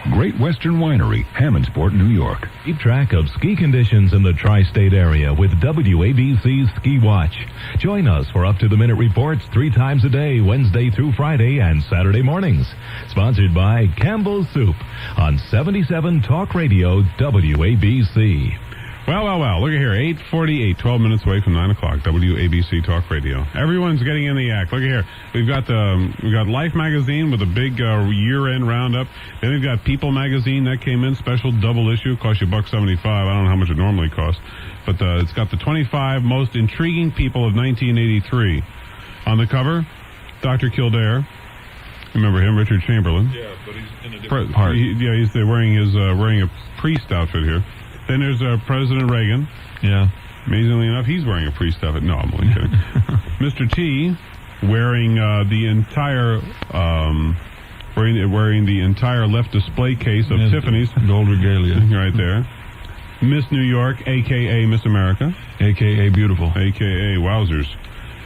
Great Western Winery, Hammondsport, New York. Keep track of ski conditions in the tri-state area with WABC Ski Watch. Join us for up-to-the-minute reports 3 times a day, Wednesday through Friday and Saturday mornings. Sponsored by Campbell's Soup on 77 Talk Radio WABC. Well, look at here, 8:48, 12 minutes away from 9 o'clock, WABC Talk Radio. Everyone's getting in the act. Look at here, we've got Life magazine with a big year-end roundup. Then we've got People magazine that came in, special double issue, cost you $1.75. I don't know how much it normally costs, but it's got the 25 most intriguing people of 1983 on the cover. Dr. Kildare, remember him, Richard Chamberlain. Yeah, but he's in a different part. He's wearing a priest outfit here. Then there's President Reagan. Yeah. Amazingly enough, he's wearing a priest outfit. No, I'm only kidding. Mr. T wearing the entire left display case of Tiffany's gold regalia right there. Miss New York, a.k.a. Miss America, a.k.a. beautiful, a.k.a. Wowzers,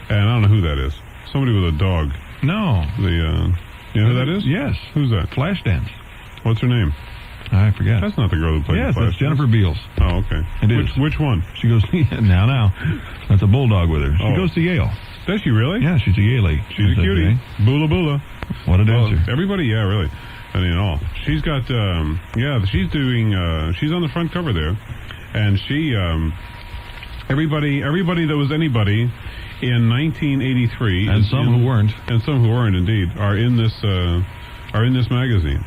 and I don't know who that is. Somebody with a dog. No. You know who that is? Yes. Who's that? Flashdance. What's her name? I forget. That's not the girl who played Yes, the that's Jennifer Beals. Oh, okay. It is. Which one? She goes, now. That's a bulldog with her. She goes to Yale. Does she really? Yeah, she's a Yale. She's a cutie. Boola boola. What a dancer. Everybody, yeah, really. I mean, all. She's got, she's doing, she's on the front cover there. And she, everybody that was anybody in 1983. And some who weren't. And some who weren't, indeed, are in this magazine.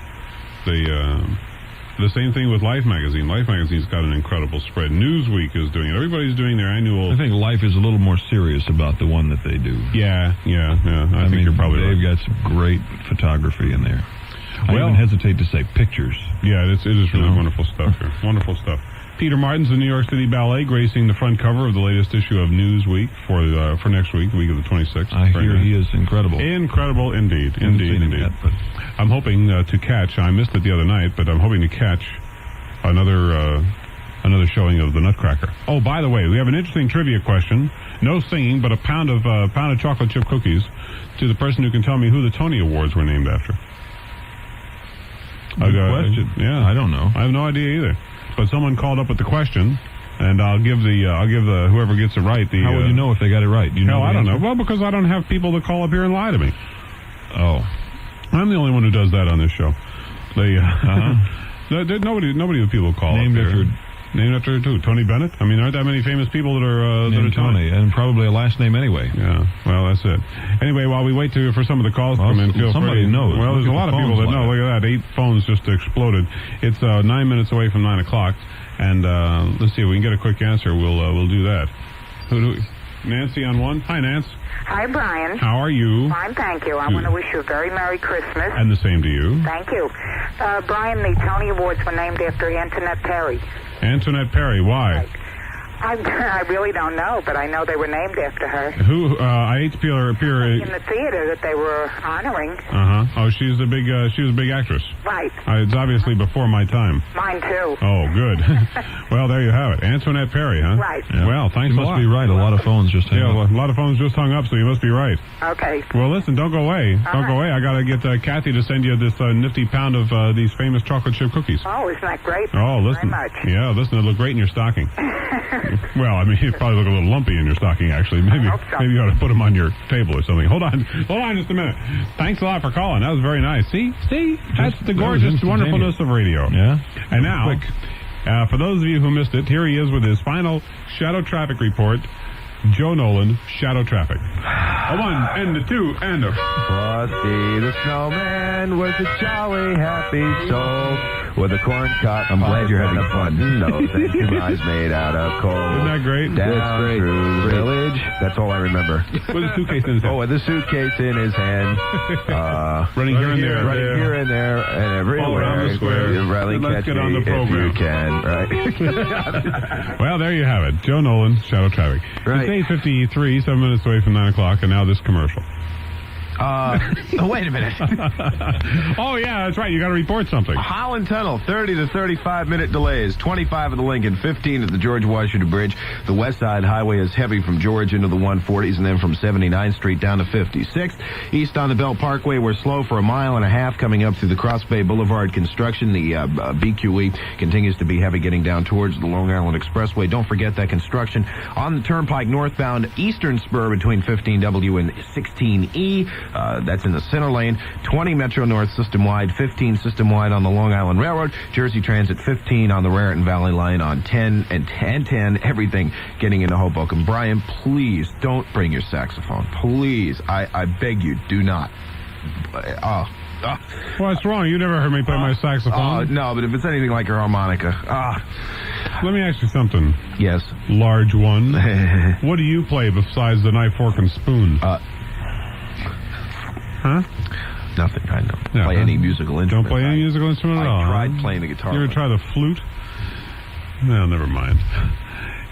The same thing with Life magazine. Life magazine's got an incredible spread. Newsweek is doing it. Everybody's doing their annual. I think Life is a little more serious about the one that they do. Yeah. I think you're probably right. They've got some great photography in there. I even hesitate to say pictures. Yeah, it is really wonderful stuff here. Wonderful stuff. Peter Martin's the New York City Ballet, gracing the front cover of the latest issue of Newsweek for next week, the week of the 26th. I hear he is incredible. Incredible indeed. Indeed. Yet, but I'm hoping to catch, I missed it the other night, but I'm hoping to catch another showing of the Nutcracker. Oh, by the way, we have an interesting trivia question. No singing, but a pound of chocolate chip cookies to the person who can tell me who the Tony Awards were named after. Good question. Yeah. I don't know. I have no idea either. But someone called up with the question, and I'll give the whoever gets it right the. How would you know if they got it right? Do you know? I don't know. Well, because I don't have people that call up here and lie to me. Oh, I'm the only one who does that on this show. Nobody of people call named up after. Named after who? Tony Bennett? I mean, aren't that many famous people that are named Tony, and probably a last name anyway. Yeah, well, that's it. Anyway, while we wait for some of the calls to come in, feel somebody free. knows. Well, there's a lot of people that know. Look at that, 8 phones just exploded. It's 9 minutes away from 9 o'clock, and let's see if we can get a quick answer. We'll do that. Nancy on one. Hi, Nance. Hi, Brian. How are you? Fine, thank you. I want to wish you a very Merry Christmas. And the same to you. Thank you. Brian, the Tony Awards were named after Antoinette Perry. Antoinette Perry, why? Right. I really don't know, but I know they were named after her. Who? I hate to appear in the theater that they were honoring. Oh, she was a big actress. Right. It's obviously before my time. Mine too. Oh, good. Well, there you have it, Antoinette Perry, huh? Right. Yeah. Well, thanks you a lot. Must be right. A lot of phones just hung up. A lot of phones just hung up, so you must be right. Okay. Well, listen, don't go away. Don't go away. I got to get Kathy to send you this nifty pound of these famous chocolate chip cookies. Oh, isn't that great? Oh, listen. Very much. Yeah, listen, it'll look great in your stocking. Well, I mean, it'd probably look a little lumpy in your stocking, actually. Maybe you ought to put them on your table or something. Hold on just a minute. Thanks a lot for calling. That was very nice. See? That's the gorgeous wonderfulness of radio. Yeah. And now, for those of you who missed it, here he is with his final Shadow Traffic report. Joe Nolan, Shadow Traffic. A 1 and a 2 and a... Frosty the Snowman was a jolly happy soul with a corn cob. I'm glad you're having fun. Nose and 2 eyes made out of coal. Isn't that great? Down through the village. That's all I remember. With a suitcase in his hand. Oh, with a suitcase in his hand. Running here and there. Running here and there and everywhere. All around the square. Let's get on the program. If you can, right? Well, there you have it. Joe Nolan, Shadow Traffic. Right. It's 8:53, 7 minutes away from 9 o'clock, and now this commercial. Wait a minute. Oh, yeah, that's right. You got to report something. Holland Tunnel, 30 to 35-minute delays. 25 at the Lincoln, 15 at the George Washington Bridge. The West Side Highway is heavy from George into the 140s and then from 79th Street down to 56th. East on the Belt Parkway, we're slow for a mile and a half coming up through the Cross Bay Boulevard construction. The BQE continues to be heavy getting down towards the Long Island Expressway. Don't forget that construction on the Turnpike northbound Eastern Spur between 15W and 16E. That's in the center lane. 20 Metro North system-wide, 15 system-wide on the Long Island Railroad. Jersey Transit 15 on the Raritan Valley line on 10 and 10. Everything getting into Hoboken. Brian, please don't bring your saxophone. Please. I beg you, do not. What's wrong? You never heard me play my saxophone. No, but if it's anything like your harmonica. Let me ask you something. Yes. Large one. What do you play besides the knife, fork, and spoon? Huh? Nothing, I don't play any musical instrument. Don't play any musical instrument at all? I tried playing the guitar. You ever try the flute? No, never mind.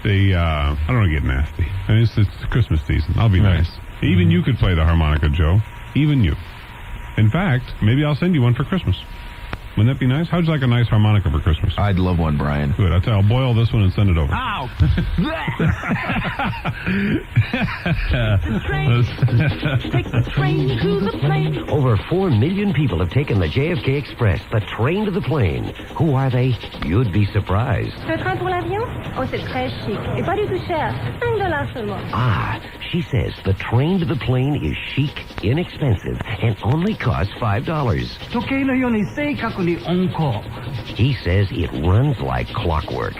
I don't want to get nasty. I mean, it's Christmas season. I'll be nice. Even you could play the harmonica, Joe. Even you. In fact, maybe I'll send you one for Christmas. Wouldn't that be nice? How'd you like a nice harmonica for Christmas? I'd love one, Brian. Good. I'll boil this one and send it over. Ow! Take the train to the plane. Over 4 million people have taken the JFK Express, the train to the plane. Who are they? You'd be surprised. Le train pour l'avion? Oh, c'est très chic. Et pas du tout cher. $5 seulement. Ah, she says the train to the plane is chic, inexpensive, and only costs $5. He says it runs like clockwork.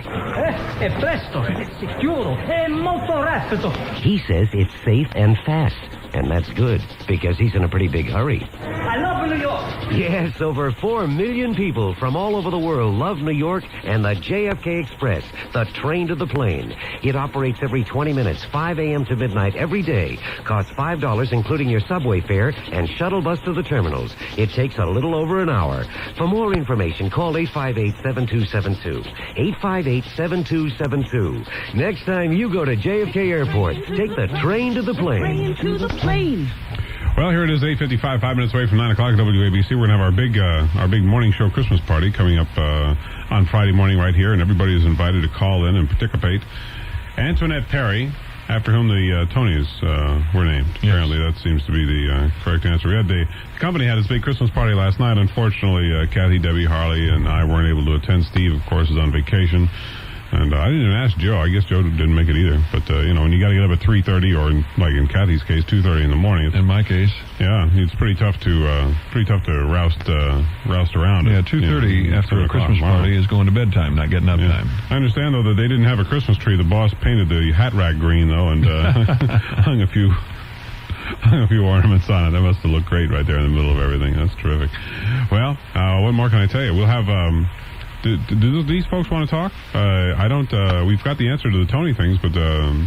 He says it's safe and fast. And that's good, because he's in a pretty big hurry. I love New York. Yes, over 4 million people from all over the world love New York and the JFK Express, the train to the plane. It operates every 20 minutes, 5 a.m. to midnight every day. Costs $5, including your subway fare and shuttle bus to the terminals. It takes a little over an hour. For more information, call 858-7272. 858-7272. Next time you go to JFK Airport, take the train to the plane. Train to the plane. Well, here it is, 8:55, 5 minutes away from 9 o'clock at WABC. We're going to have our big morning show Christmas party coming up on Friday morning right here, and everybody is invited to call in and participate. Antoinette Perry, after whom the Tonys were named. Yes. Apparently, that seems to be the correct answer. We had the company had its big Christmas party last night. Unfortunately, Kathy, Debbie, Harley, and I weren't able to attend. Steve, of course, is on vacation. And I didn't even ask Joe. I guess Joe didn't make it either. But, when you got to get up at 3:30 or, like in Kathy's case, 2:30 in the morning. In my case. Yeah, it's pretty tough to roust around. Yeah, 2:30 after a Christmas party is going to bedtime, not getting up time. I understand, though, that they didn't have a Christmas tree. The boss painted the hat rack green, though, and hung a few ornaments on it. That must have looked great right there in the middle of everything. That's terrific. Well, what more can I tell you? We'll have... Do these folks want to talk? I don't. We've got the answer to the Tony things, but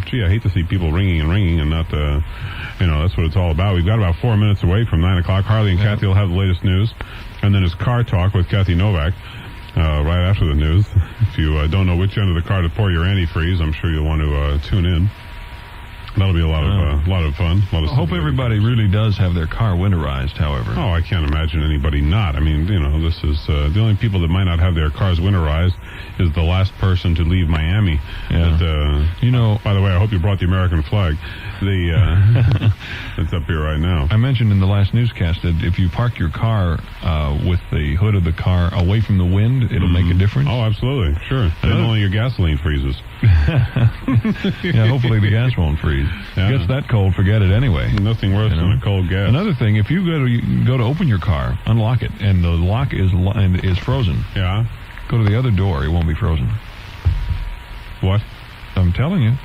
gee, I hate to see people ringing and not. That's what it's all about. We've got about 4 minutes away from 9 o'clock. Harley and Kathy will have the latest news, and then it's car talk with Kathy Novak right after the news. If you don't know which end of the car to pour your antifreeze, I'm sure you'll want to tune in. That'll be a lot of fun. I hope everybody really does have their car winterized, however. Oh, I can't imagine anybody not. I mean, this is the only people that might not have their cars winterized is the last person to leave Miami. Yeah. By the way, I hope you brought the American flag. It's up here right now. I mentioned in the last newscast that if you park your car with the hood of the car away from the wind, it'll make a difference. Oh, absolutely. Sure. Then only your gasoline freezes. Yeah, hopefully the gas won't freeze. Yeah. It gets that cold, forget it anyway. Nothing worse than a cold gas. Another thing, if you go to open your car, unlock it, and the lock is frozen. Yeah. Go to the other door, it won't be frozen. What? I'm telling you.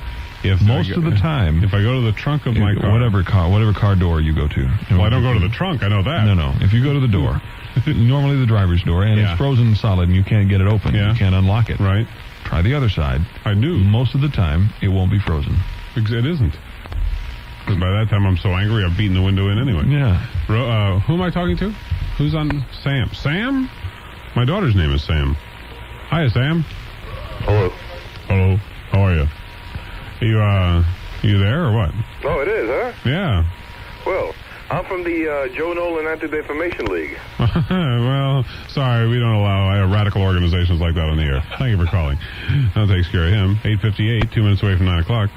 Most of the time, if I go to the trunk of my car, whatever car door you go to. Well, I don't go to the trunk. I know that. No. If you go to the door, normally the driver's door, and it's frozen solid, and you can't get it open. You can't unlock it. Right. Try the other side. I do. Most of the time, it won't be frozen. Because it isn't. Because by that time, I'm so angry, I've beaten the window in anyway. Yeah. Who am I talking to? Who's on? Sam. Sam? My daughter's name is Sam. Hiya, Sam. Hello. Hello. How are you? You there or what? Oh, it is, huh? Yeah. Well, I'm from the Joe Nolan Anti-Defamation League. Well, sorry, we don't allow radical organizations like that on the air. Thank you for calling. That takes care of him. 8:58, 2 minutes away from 9 o'clock.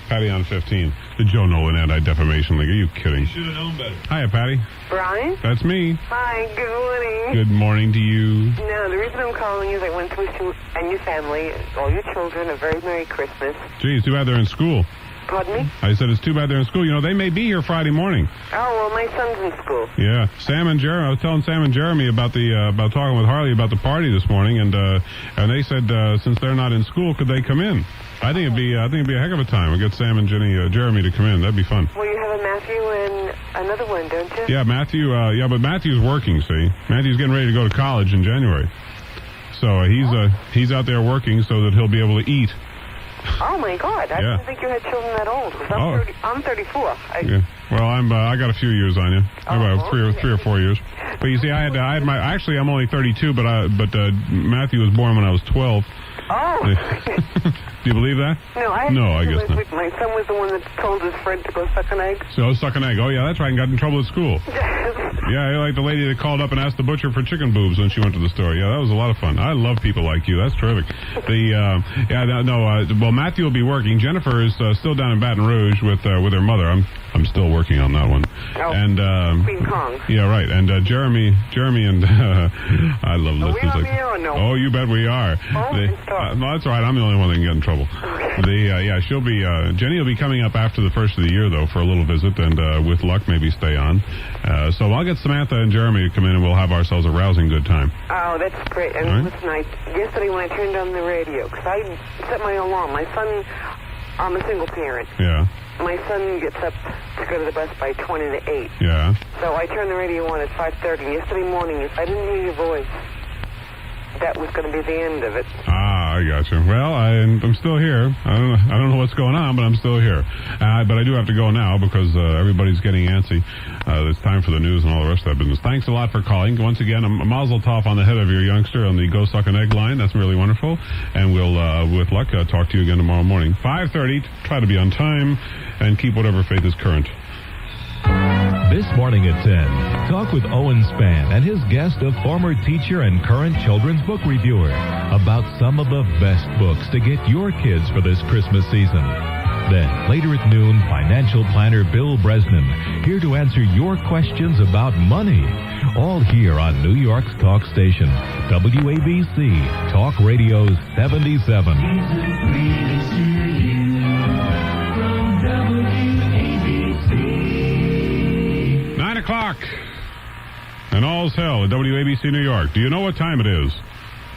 Patty on 15. The Joe Nolan Anti-Defamation League. Are you kidding? You should have known better. Hiya, Patty. Brian? That's me. Hi, good morning. Good morning to you. No, the reason I'm calling is I want to wish you and your family, all your children, a very Merry Christmas. Gee, it's too bad they're in school. Pardon me? I said it's too bad they're in school. You know, they may be here Friday morning. Oh, well, my son's in school. Yeah. Sam and Jeremy, I was telling Sam and Jeremy about about talking with Harley about the party this morning, and they said since they're not in school, could they come in? I think it'd be a heck of a time. We'll get Sam and Jeremy to come in. That'd be fun. Well, you have a Matthew and another one, don't you? Yeah, Matthew. But Matthew's working. See, Matthew's getting ready to go to college in January, so he's out there working so that he'll be able to eat. Oh my God! I didn't think you had children that old. I'm 34. Yeah. Well, I got a few years on you. About three or 4 years. But you see, I had my. Actually, I'm only 32, but Matthew was born when I was 12. Oh. Do you believe that? No, I guess not. My son was the one that told his friend to go suck an egg. So suck an egg. Oh yeah, that's right. And got in trouble at school. Yeah, you're like the lady that called up and asked the butcher for chicken boobs when she went to the store. Yeah, that was a lot of fun. I love people like you. That's terrific. Well, Matthew will be working. Jennifer is still down in Baton Rouge with her mother. I'm still working on that one. Oh, and Queen Kong. Yeah, right. And Jeremy and I love listeners like that. Oh, you bet we are. No, that's all right. I'm the only one that can get in trouble. Okay. She'll be Jenny will be coming up after the first of the year though for a little visit, and with luck maybe stay on. So I'll get Samantha and Jeremy to come in, and we'll have ourselves a rousing good time. Oh, that's great. And listen, yesterday when I turned on the radio, because I set my alarm. My son, I'm a single parent. Yeah. My son gets up to go to the bus by 20 to 8. Yeah. So I turned the radio on at 5:30. Yesterday morning, if I didn't hear your voice, that was going to be the end of it. Ah, I got you. Well, I'm still here. I don't know what's going on, but I'm still here. But I do have to go now because everybody's getting antsy. It's time for the news and all the rest of that business. Thanks a lot for calling. Once again, a mazel tov on the head of your youngster on the Go Suck an Egg line. That's really wonderful. And we'll, with luck, talk to you again tomorrow morning. 5:30. Try to be on time and keep whatever faith is current. This morning at 10, talk with Owen Spann and his guest, a former teacher and current children's book reviewer, about some of the best books to get your kids for this Christmas season. Then, later at noon, financial planner Bill Bresnan, here to answer your questions about money. All here on New York's talk station, WABC Talk Radio 77. 9 o'clock. And all's hell at WABC New York. Do you know what time it is?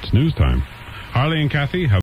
It's news time. Harley and Kathy have